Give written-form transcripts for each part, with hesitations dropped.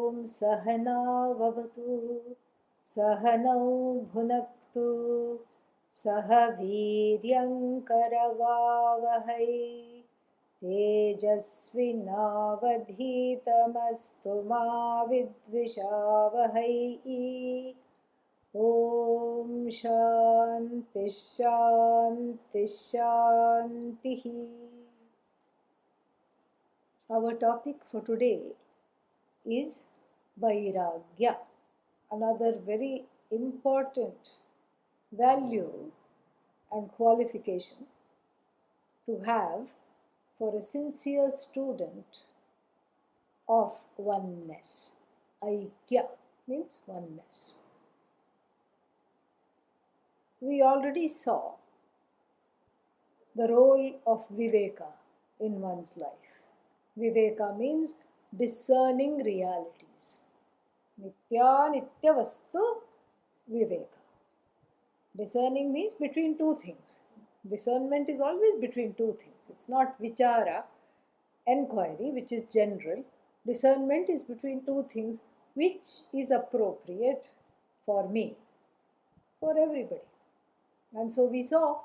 ॐ सहनाववतु सहनौ भुनक्तु सह वीर्यङ्करवावहै तेजस्विनावधीतमस्तु मा विद्विषावहै ॐ शान्ति शान्ति शान्तिः. Our topic for today is Vairāgya, another very important value and qualification to have for a sincere student of oneness. Aikya means oneness. We already saw the role of Viveka in one's life. Viveka means discerning realities. Nitya nitya vastu Viveka. Discerning means between two things. Discernment is always between two things. It's not vichara, enquiry, which is general. Discernment is between two things, which is appropriate for me, for everybody. And so we saw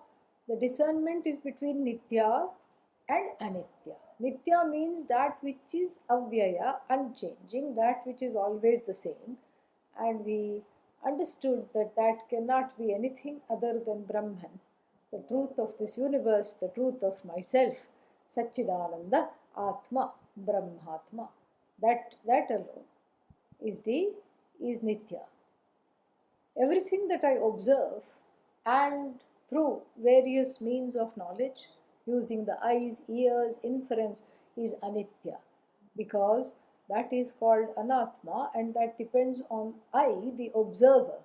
the discernment is between nitya and anitya. Nitya means that which is avyaya, unchanging, that which is always the same. And we understood that that cannot be anything other than Brahman, the truth of this universe, the truth of myself, Satchidananda, Atma, Brahmatma. That alone is nitya. Everything that I observe and through various means of knowledge, using the eyes, ears, inference, is anitya, because that is called anatma, and that depends on I, the observer,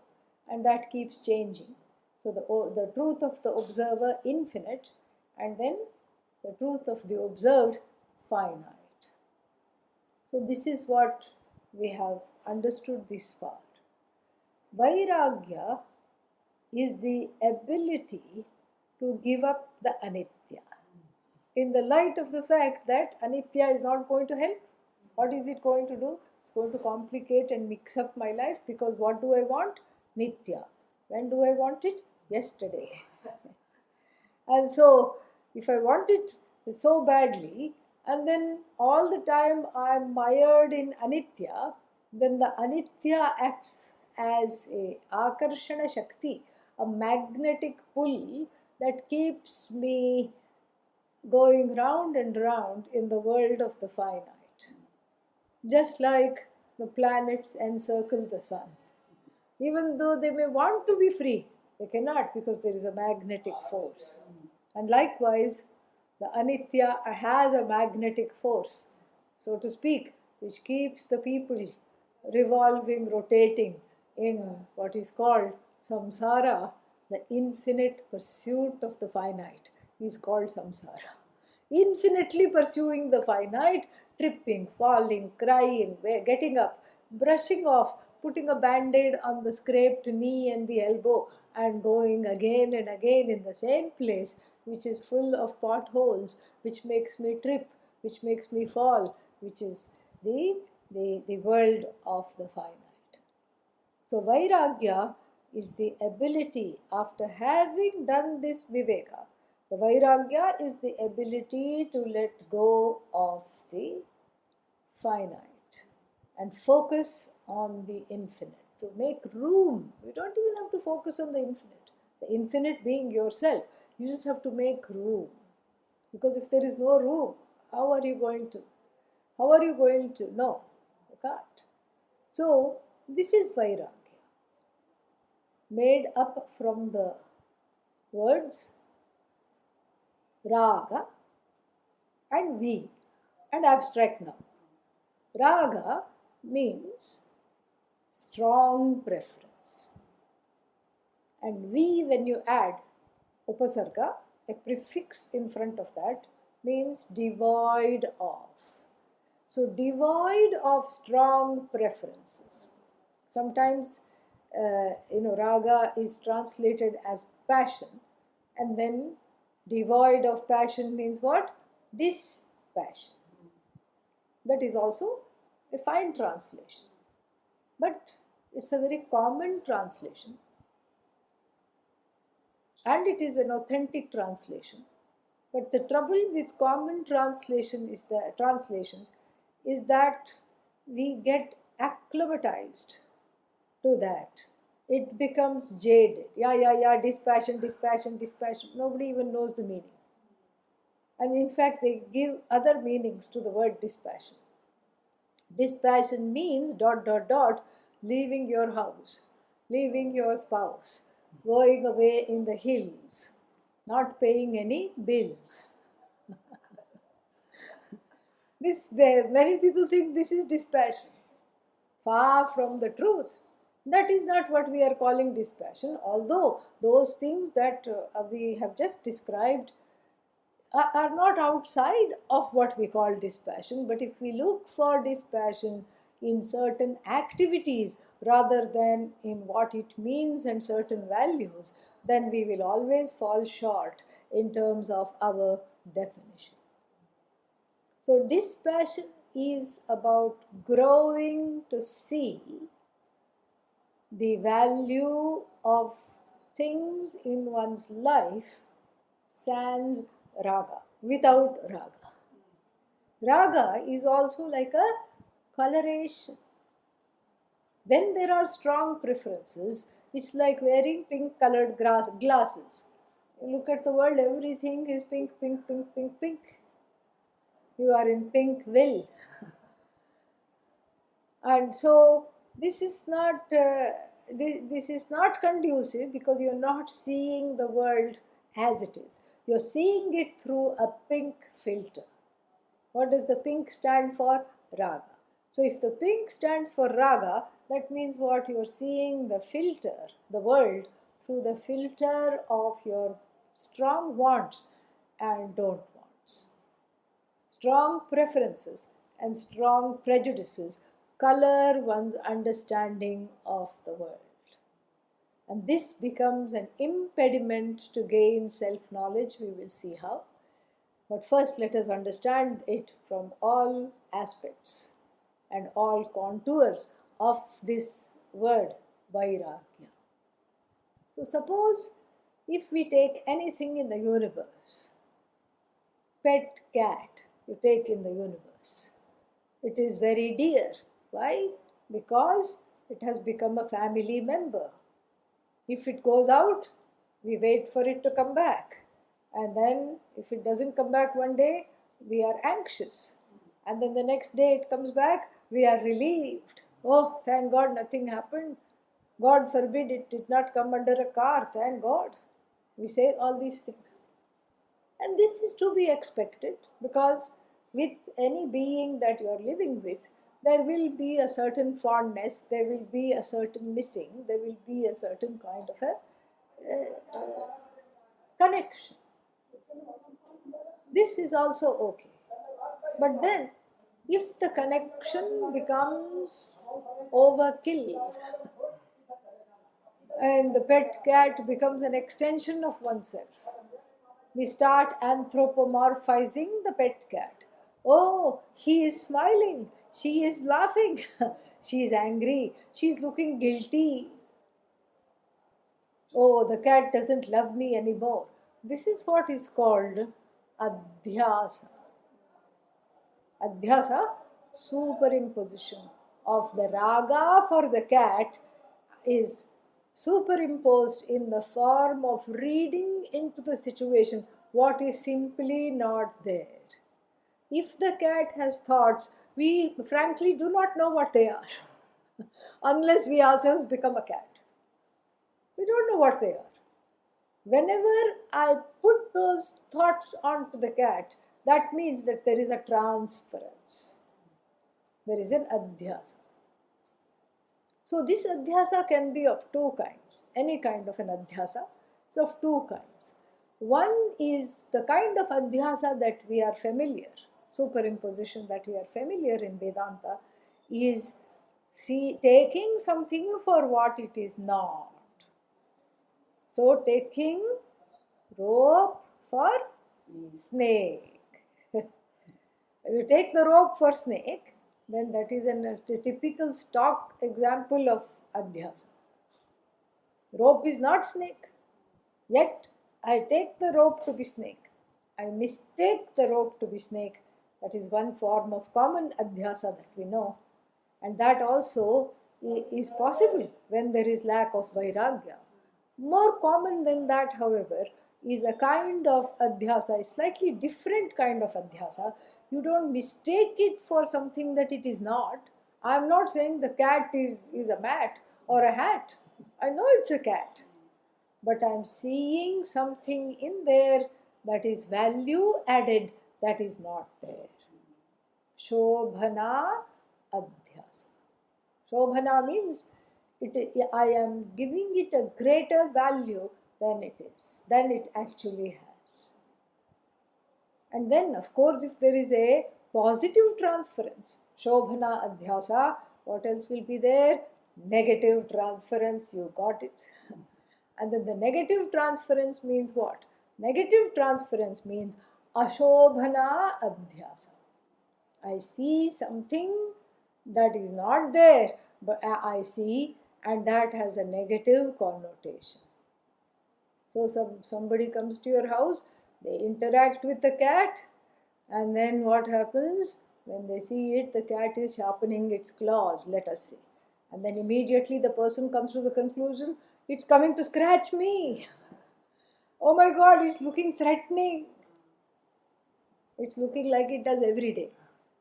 and that keeps changing. So the truth of the observer infinite, and then the truth of the observed finite. So this is what we have understood this part. Vairāgya is the ability to give up the anitya. In the light of the fact that anitya is not going to help, what is it going to do? It's going to complicate and mix up my life, because what do I want? Nitya. When do I want it? Yesterday. And so, if I want it so badly, and then all the time I'm mired in anitya, then the anitya acts as a akarshana shakti, a magnetic pull that keeps me going round and round in the world of the finite. Just like the planets encircle the sun. Even though they may want to be free, they cannot, because there is a magnetic force. And likewise, the anitya has a magnetic force, so to speak, which keeps the people revolving, rotating in what is called samsara. The infinite pursuit of the finite is called samsara. Infinitely pursuing the finite, tripping, falling, crying, getting up, brushing off, putting a band-aid on the scraped knee and the elbow, and going again and again in the same place, which is full of potholes, which makes me trip, which makes me fall, which is the world of the finite. So Vairāgya is the ability, after having done this viveka, the Vairāgya is the ability to let go of the finite and focus on the infinite, to make room. You don't even have to focus on the infinite being yourself. You just have to make room. Because if there is no room, how are you going to? No, you can't. So, this is Vairāgya, made up from the words Raga and V, and abstract noun. Raga means strong preference. And V, when you add upasarga, a prefix in front of that, means devoid of. So devoid of strong preferences. Sometimes, raga is translated as passion, and then devoid of passion means what? Dispassion. That is also a fine translation. But it's a very common translation. And it is an authentic translation. But the trouble with common translations is that we get acclimatized to that. It becomes jaded. Yeah, dispassion, dispassion, dispassion. Nobody even knows the meaning. And in fact, they give other meanings to the word dispassion. Dispassion means ... leaving your house, leaving your spouse, going away in the hills, not paying any bills. Many people think this is dispassion. Far from the truth. That is not what we are calling dispassion, although those things that we have just described are not outside of what we call dispassion. But if we look for dispassion in certain activities rather than in what it means and certain values, then we will always fall short in terms of our definition. So dispassion is about growing to see the value of things in one's life sans raga, without raga. Raga is also like a coloration. When there are strong preferences, it's like wearing pink colored glasses. You look at the world, everything is pink, pink, pink, pink, pink. You are in Pinkville. And so this is not conducive, because you're not seeing the world as it is. You're seeing it through a pink filter. What does the pink stand for? Raga. So if the pink stands for raga, that means what? You're seeing the filter, the world, through the filter of your strong wants and don't wants. Strong preferences and strong prejudices color one's understanding of the world. And this becomes an impediment to gain self-knowledge. We will see how. But first, let us understand it from all aspects and all contours of this word, Vairāgya. So suppose if we take anything in the universe, pet cat you take in the universe, it is very dear. Why? Because it has become a family member. If it goes out, we wait for it to come back. And then if it doesn't come back one day, we are anxious. And then the next day it comes back, we are relieved. Oh, thank God nothing happened. God forbid it did not come under a car, thank God. We say all these things. And this is to be expected, because with any being that you are living with, there will be a certain fondness, there will be a certain missing, there will be a certain kind of a connection. This is also okay. But then, if the connection becomes overkill, and the pet cat becomes an extension of oneself, we start anthropomorphizing the pet cat. Oh, he is smiling, she is laughing, she is angry, she is looking guilty. Oh, the cat doesn't love me anymore. This is what is called adhyasa. Adhyasa, superimposition of the raga for the cat, is superimposed in the form of reading into the situation what is simply not there. If the cat has thoughts, we frankly do not know what they are unless we ourselves become a cat. We don't know what they are. Whenever I put those thoughts onto the cat, that means that there is a transference. There is an adhyasa. So this adhyasa can be of two kinds, any kind of an adhyasa. So of two kinds. One is the kind of adhyasa that we are familiar, superimposition that we are familiar in Vedanta, is taking something for what it is not. So taking rope for snake. You take the rope for snake, then that is a typical stock example of adhyasa. Rope is not snake, yet I take the rope to be snake. I mistake the rope to be snake. That is one form of common adhyasa that we know. And that also is possible when there is lack of vairagya. More common than that, however, is a kind of adhyasa, a slightly different kind of adhyasa. You don't mistake it for something that it is not. I'm not saying the cat is a mat or a hat. I know it's a cat. But I'm seeing something in there that is value added that is not there. Shobhana adhyasa. Shobhana means I am giving it a greater value than it actually has. And then, of course, if there is a positive transference, Shobhana adhyasa, what else will be there? Negative transference, you got it. And then the negative transference means what? Negative transference means Ashobhana adhyasa. I see something that is not there, but I see, and that has a negative connotation. So somebody comes to your house, they interact with the cat, and then what happens? When they see it, the cat is sharpening its claws, let us say. And then immediately the person comes to the conclusion, it's coming to scratch me. Oh my God, it's looking threatening. It's looking like it does every day.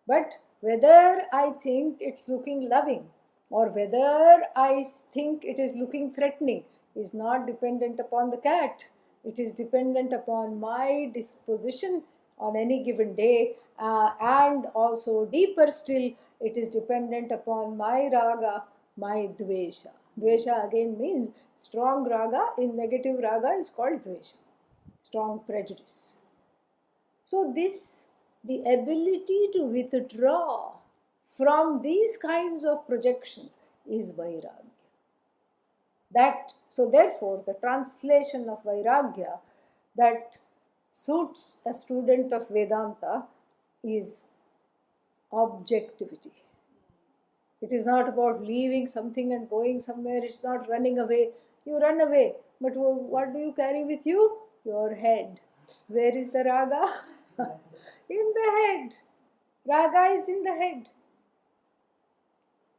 But whether I think it's looking loving or whether I think it is looking threatening is not dependent upon the cat. It is dependent upon my disposition on any given day, and also deeper still, it is dependent upon my raga, my dvesha. Dvesha again means strong raga. In negative raga is called dvesha, strong prejudice. So the ability to withdraw from these kinds of projections is Vairāgya. So therefore, the translation of Vairāgya that suits a student of Vedanta is objectivity. It is not about leaving something and going somewhere. It's not running away. You run away, but what do you carry with you? Your head. Where is the raga? In the head. Raga is in the head.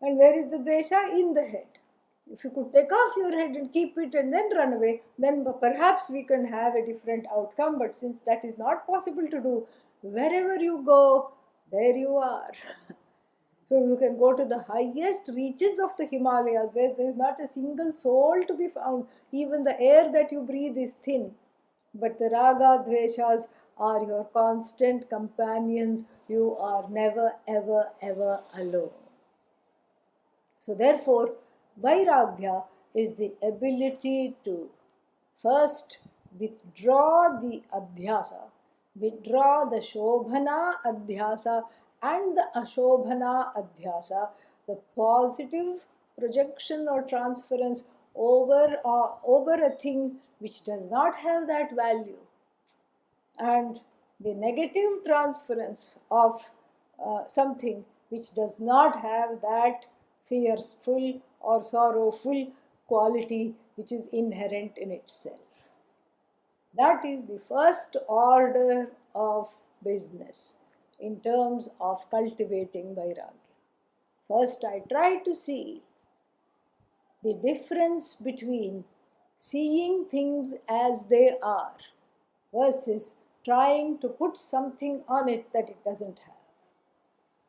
And where is the dvesha? In the head. If you could take off your head and keep it and then run away, then perhaps we can have a different outcome. But since that is not possible to do, wherever you go, there you are. So you can go to the highest reaches of the Himalayas where there is not a single soul to be found. Even the air that you breathe is thin. But the raga, dveshas are your constant companions. You are never, ever, ever alone. So therefore, Vairāgya is the ability to first withdraw the adhyasa, withdraw the Shobhana adhyasa and the Ashobhana adhyasa, the positive projection or transference over a thing which does not have that value, and the negative transference of something which does not have that fearful or sorrowful quality which is inherent in itself. That is the first order of business in terms of cultivating Vairāgya. First, I try to see the difference between seeing things as they are versus trying to put something on it that it doesn't have.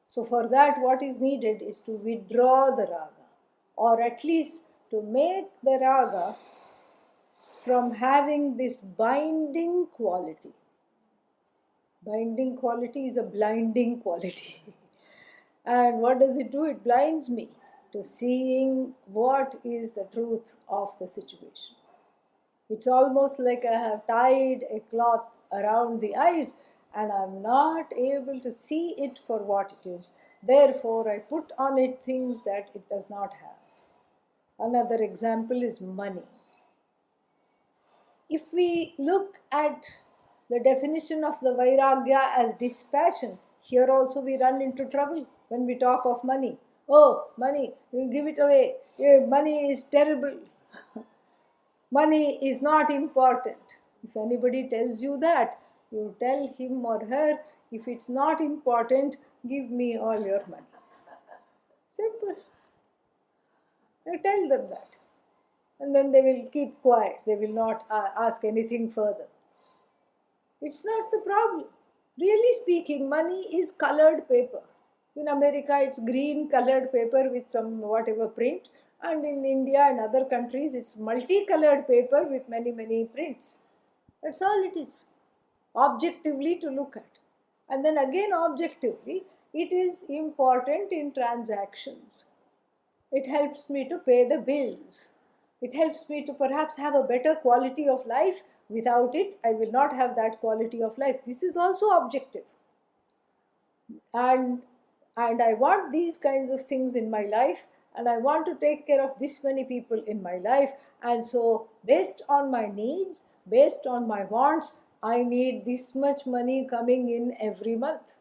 So for that, what is needed is to withdraw the raga, or at least to make the raga from having this binding quality. Binding quality is a blinding quality. And what does it do? It blinds me to seeing what is the truth of the situation. It's almost like I have tied a cloth around the eyes and I'm not able to see it for what it is. Therefore, I put on it things that it does not have. Another example is money. If we look at the definition of the Vairāgya as dispassion, here also we run into trouble. when we talk of money. Oh, money, you give it away. Money is terrible. Money is not important. If anybody tells you that, you tell him or her, if it's not important, give me all your money. Simple. You tell them that. And then they will keep quiet. They will not ask anything further. It's not the problem. Really speaking, money is colored paper. In America, it's green colored paper with some whatever print. And in India and other countries, it's multicolored paper with many, many prints. That's all it is. Objectively to look at. And then again, objectively, it is important in transactions. It helps me to pay the bills. It helps me to perhaps have a better quality of life. Without it, I will not have that quality of life. This is also objective. And I want these kinds of things in my life, and I want to take care of this many people in my life. And so, based on my needs, based on my wants, I need this much money coming in every month.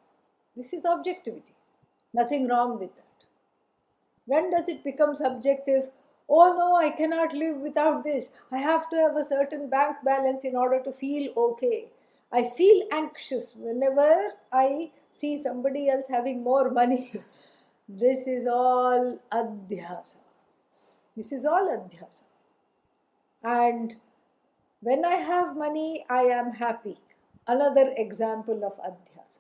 This is objectivity. Nothing wrong with that. When does it become subjective? Oh no, I cannot live without this. I have to have a certain bank balance in order to feel okay. I feel anxious whenever I see somebody else having more money. This is all adhyasa. This is all adhyasa. And when I have money, I am happy. Another example of adhyasa.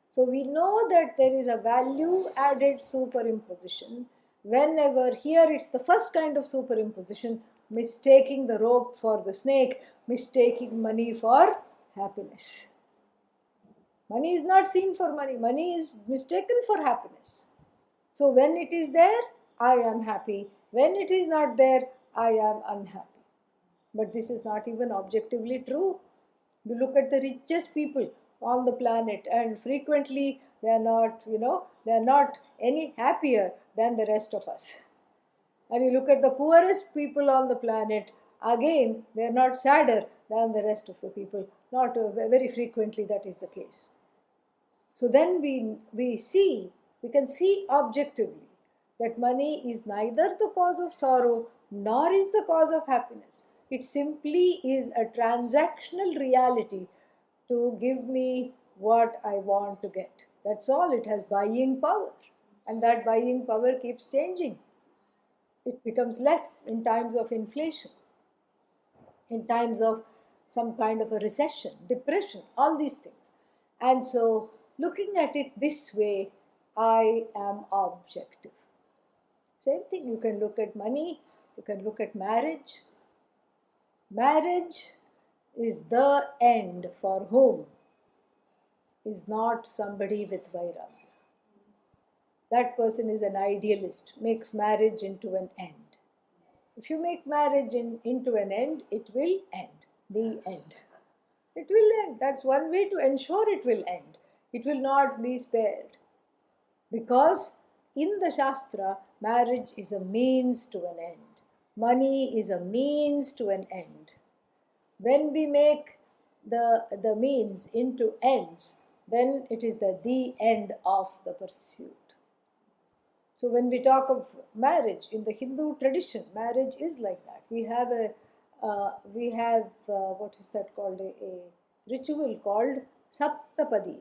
So we know that there is a value added superimposition. Whenever, here it's the first kind of superimposition, mistaking the rope for the snake, mistaking money for happiness. Money is not seen for money. Money is mistaken for happiness. So when it is there, I am happy. When it is not there, I am unhappy. But this is not even objectively true. You look at the richest people on the planet, and frequently they are not, they are not any happier than the rest of us. And you look at the poorest people on the planet, again, they are not sadder than the rest of the people. Not very frequently that is the case. So then we can see objectively that money is neither the cause of sorrow nor is the cause of happiness. It simply is a transactional reality to give me what I want to get. That's all. It has buying power. And that buying power keeps changing. It becomes less in times of inflation, in times of some kind of a recession, depression, all these things. And so, looking at it this way, I am objective. Same thing, you can look at money, you can look at marriage. Marriage is the end for whom is not somebody with Vairāgya. That person is an idealist, makes marriage into an end. If you make marriage into an end, it will end. The end. It will end. That's one way to ensure it will end. It will not be spared. Because in the Shastra, marriage is a means to an end. Money is a means to an end. When we make the means into ends, then it is the end of the pursuit. So when we talk of marriage in the Hindu tradition, marriage is like that. We have what is that called? A ritual called Saptapadi,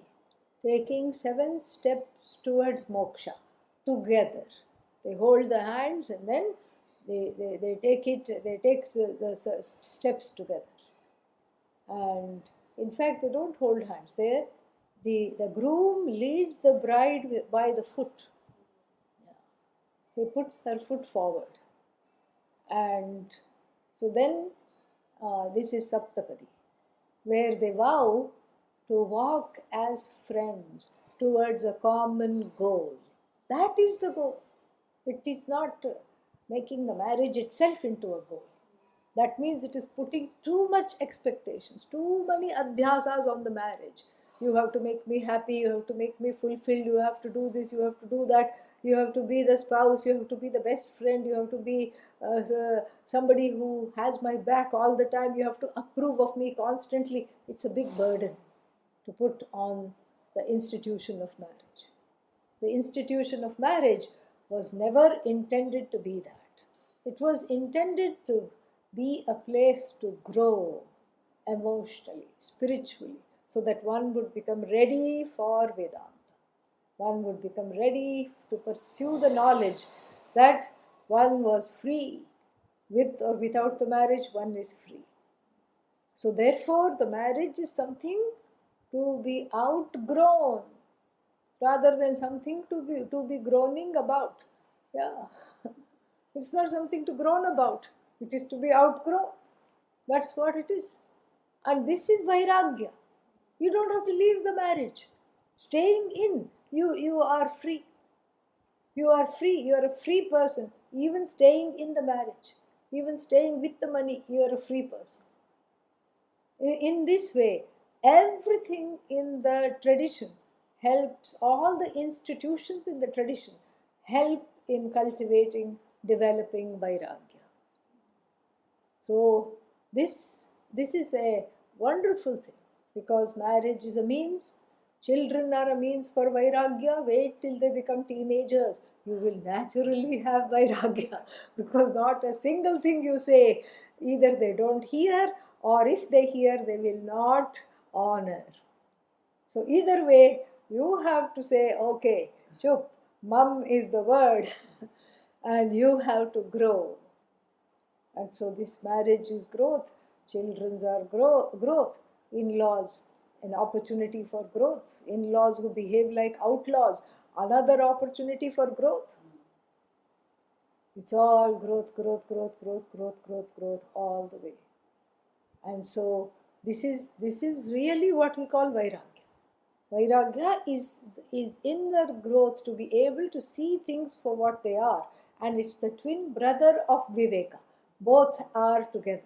taking 7 steps towards moksha together. They hold the hands and then they take the steps together. And in fact, they don't hold hands. The groom leads the bride by the foot. He puts her foot forward. And so then this is Saptapadi, where they vow to walk as friends towards a common goal. That is the goal. It is not making the marriage itself into a goal. That means it is putting too much expectations, too many adhyasas on the marriage. You have to make me happy, you have to make me fulfilled, you have to do this, you have to do that, you have to be the spouse, you have to be the best friend, you have to be somebody who has my back all the time, you have to approve of me constantly. It's a big burden to put on the institution of marriage. The institution of marriage was never intended to be that. It was intended to be a place to grow emotionally, spiritually, so that one would become ready for Vedanta. One would become ready to pursue the knowledge that one was free. With or without the marriage, one is free. So therefore, the marriage is something to be outgrown rather than something to be groaning about. Yeah. It's not something to groan about. It is to be outgrown. That's what it is. And this is Vairāgya. You don't have to leave the marriage. Staying in, you are free. You are free. You are a free person. Even staying in the marriage, even staying with the money, you are a free person. In this way, everything in the tradition helps, all the institutions in the tradition help in cultivating, developing Vairāgya. So this is a wonderful thing, because marriage is a means, children are a means for Vairāgya. Wait till they become teenagers. You will naturally have Vairāgya, because not a single thing you say, either they don't hear, or if they hear, they will not honor. So either way, you have to say, okay, chup, mum is the word, and you have to grow. And so this marriage is growth, children's are growth, in-laws, an opportunity for growth, in-laws who behave like outlaws, another opportunity for growth. It's all growth, growth, growth, growth, growth, growth, growth all the way. And so this is really what we call Vairāgya. Vairāgya is inner growth, to be able to see things for what they are. And it's the twin brother of Viveka. Both are together.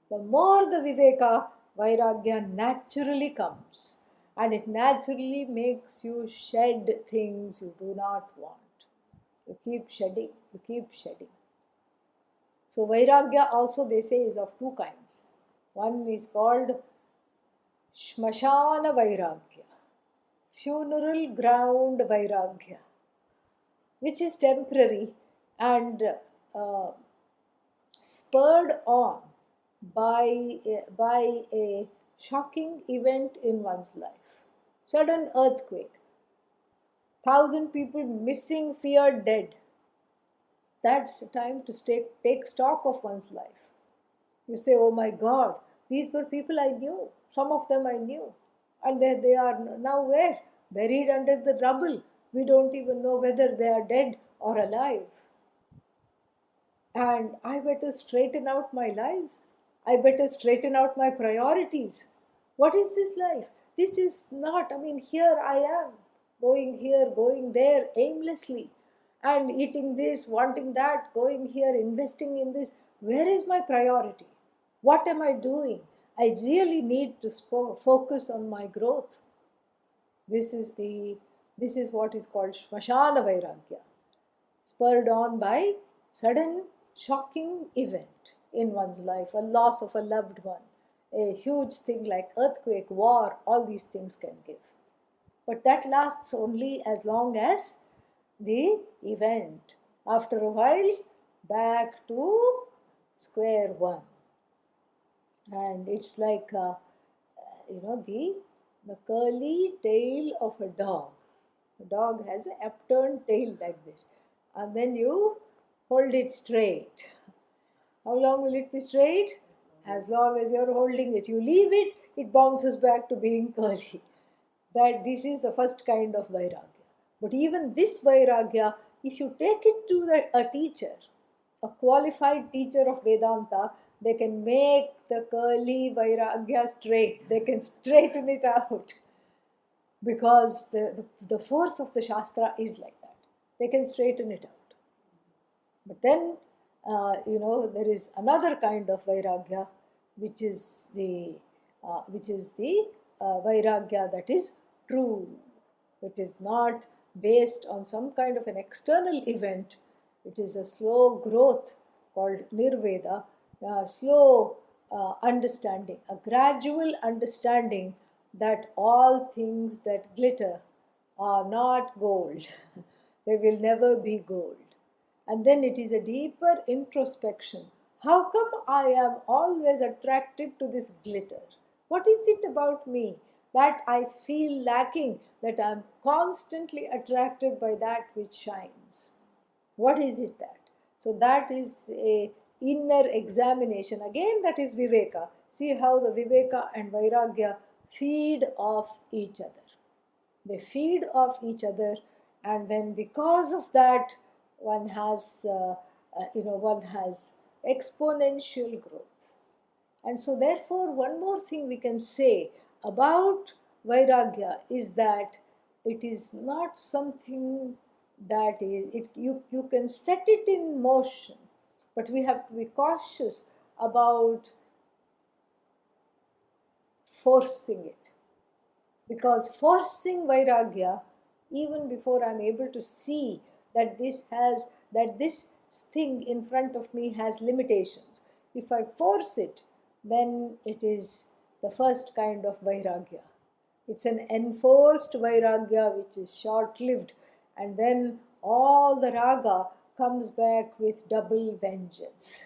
The more the Viveka, Vairāgya naturally comes. And it naturally makes you shed things you do not want. You keep shedding, you keep shedding. So Vairāgya also, they say, is of two kinds. One is called Shmashana Vairāgya, funeral ground Vairāgya, which is temporary and spurred on by a shocking event in one's life. Sudden earthquake, 1,000 people missing, feared, dead. That's the time to take stock of one's life. You say, oh my God, these were people I knew. Some of them I knew. And they are now where? Buried under the rubble. We don't even know whether they are dead or alive. And I better straighten out my life. I better straighten out my priorities. What is this life? This is not, here I am, going here, going there aimlessly, and eating this, wanting that, going here, investing in this. Where is my priority? What am I doing? I really need to focus on my growth. This is what is called Shmashana Vairāgya, spurred on by sudden shocking event in one's life, a loss of a loved one, a huge thing like earthquake, war, all these things can give. But that lasts only as long as the event. After a while, back to square one. And it's like, the curly tail of a dog. A dog has an upturned tail like this. And then you hold it straight. How long will it be straight? As long as you're holding it. You leave it, it bounces back to being curly. That this is the first kind of Vairāgya. But even this Vairāgya, if you take it to a teacher, a qualified teacher of Vedanta, they can make the curly Vairāgya straight. They can straighten it out. Because the force of the Shastra is like that. They can straighten it out. But then, there is another kind of Vairāgya, which is the Vairāgya that is true. It is not based on some kind of an external event. It is a slow growth called Nirveda, slow understanding, a gradual understanding that all things that glitter are not gold. They will never be gold. And then it is a deeper introspection. How come I am always attracted to this glitter? What is it about me that I feel lacking, that I am constantly attracted by that which shines? What is it that? So that is a inner examination. Again, that is Viveka. See how the Viveka and Vairāgya feed off each other. They feed off each other, and then because of that, one has, one has exponential growth. And so, therefore, one more thing we can say about Vairagya is that it is not something that is, you can set it in motion, but we have to be cautious about forcing it. Because forcing Vairagya, even before I'm able to see that this thing in front of me has limitations, if I force it, then it is the first kind of Vairagya. It's an enforced Vairagya which is short-lived, and then all the raga comes back with double vengeance.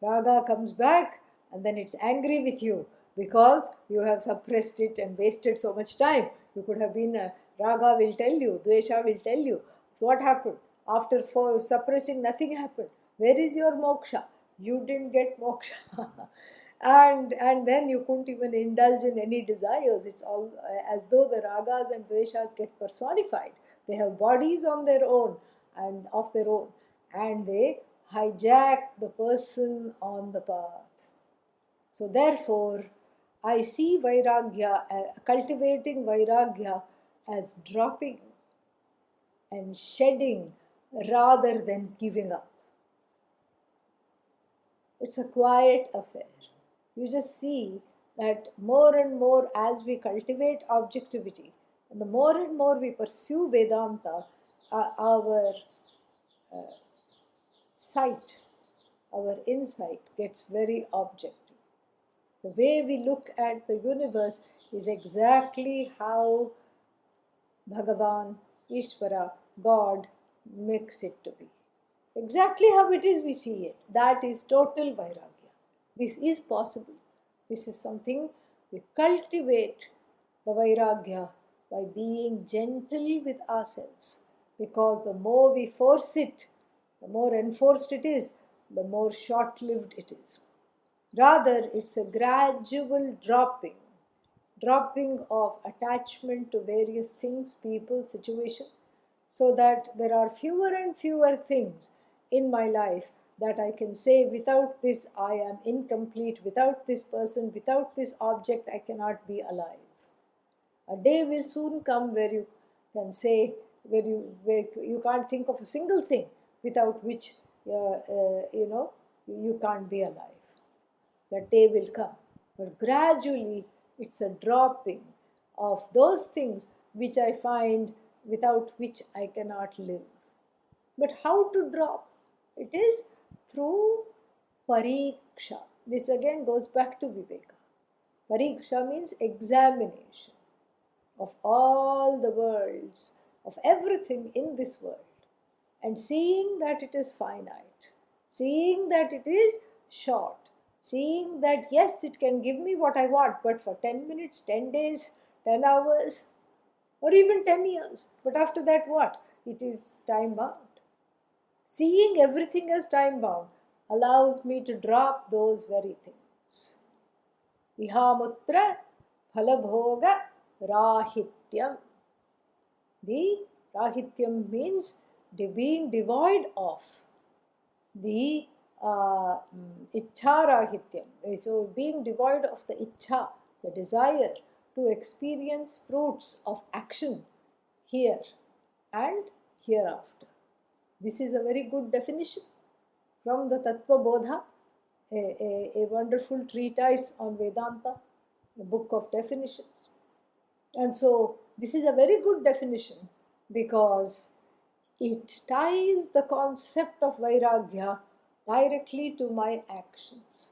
Raga comes back and then it's angry with you because you have suppressed it and wasted so much time. You could have been Raga will tell you, Dvesha will tell you. What happened? After suppressing, nothing happened. Where is your moksha? You didn't get moksha. and then you couldn't even indulge in any desires. It's all as though the ragas and dveshas get personified. They have bodies on their own and of their own, and they hijack the person on the path. So therefore, I see Vairagya, cultivating Vairagya as dropping and shedding rather than giving up. It's a quiet affair. You just see that more and more as we cultivate objectivity, and the more and more we pursue Vedanta, our sight, our insight gets very objective. The way we look at the universe is exactly how Bhagavan, Ishvara, God makes it to be. Exactly how it is we see it. That is total Vairagya. This is possible. This is something we cultivate the Vairagya by being gentle with ourselves. Because the more we force it, the more enforced it is, the more short-lived it is. Rather, it's a gradual dropping of attachment to various things, people, situation, so that there are fewer and fewer things in my life that I can say, without this I am incomplete, without this person, without this object I cannot be alive. A day will soon come where you can say, where you can't think of a single thing without which you can't be alive. That day will come. But gradually, it's a dropping of those things which I find without which I cannot live. But how to drop? It is through pariksha. This again goes back to Viveka. Pariksha means examination of all the worlds, of everything in this world, and seeing that it is finite, seeing that it is short, seeing that yes, it can give me what I want, but for 10 minutes, 10 days, 10 hours, or even 10 years. But after that, what? It is time bound. Seeing everything as time bound allows me to drop those very things. Ihamutra phalabhoga rahityam. The rahityam means being devoid of the Ichharahityam. So being devoid of the Ichha, the desire to experience fruits of action here and hereafter. This is a very good definition from the Tattva Bodha, a wonderful treatise on Vedanta, a book of definitions. And so this is a very good definition because it ties the concept of Vairagya directly to my actions.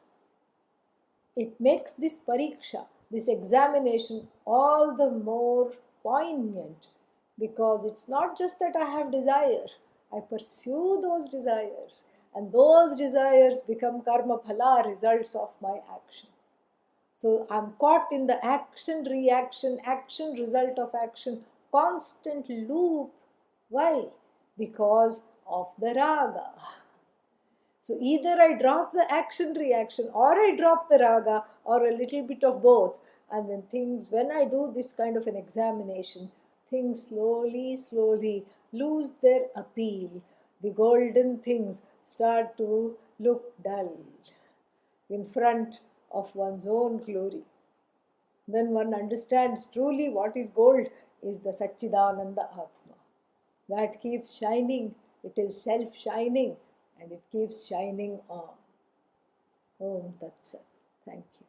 It makes this pariksha, this examination, all the more poignant, because it's not just that I have desire, I pursue those desires, and those desires become karma phala, results of my action. So I'm caught in the action, result of action, constant loop. Why? Because of the raga. So either I drop the action reaction, or I drop the raga, or a little bit of both. And then things, when I do this kind of an examination, things slowly lose their appeal. The golden things start to look dull in front of one's own glory. Then one understands truly what is gold is the Satchidananda Atma. That keeps shining, it is self-shining, and it keeps shining on. Om Tat Sat. Thank you.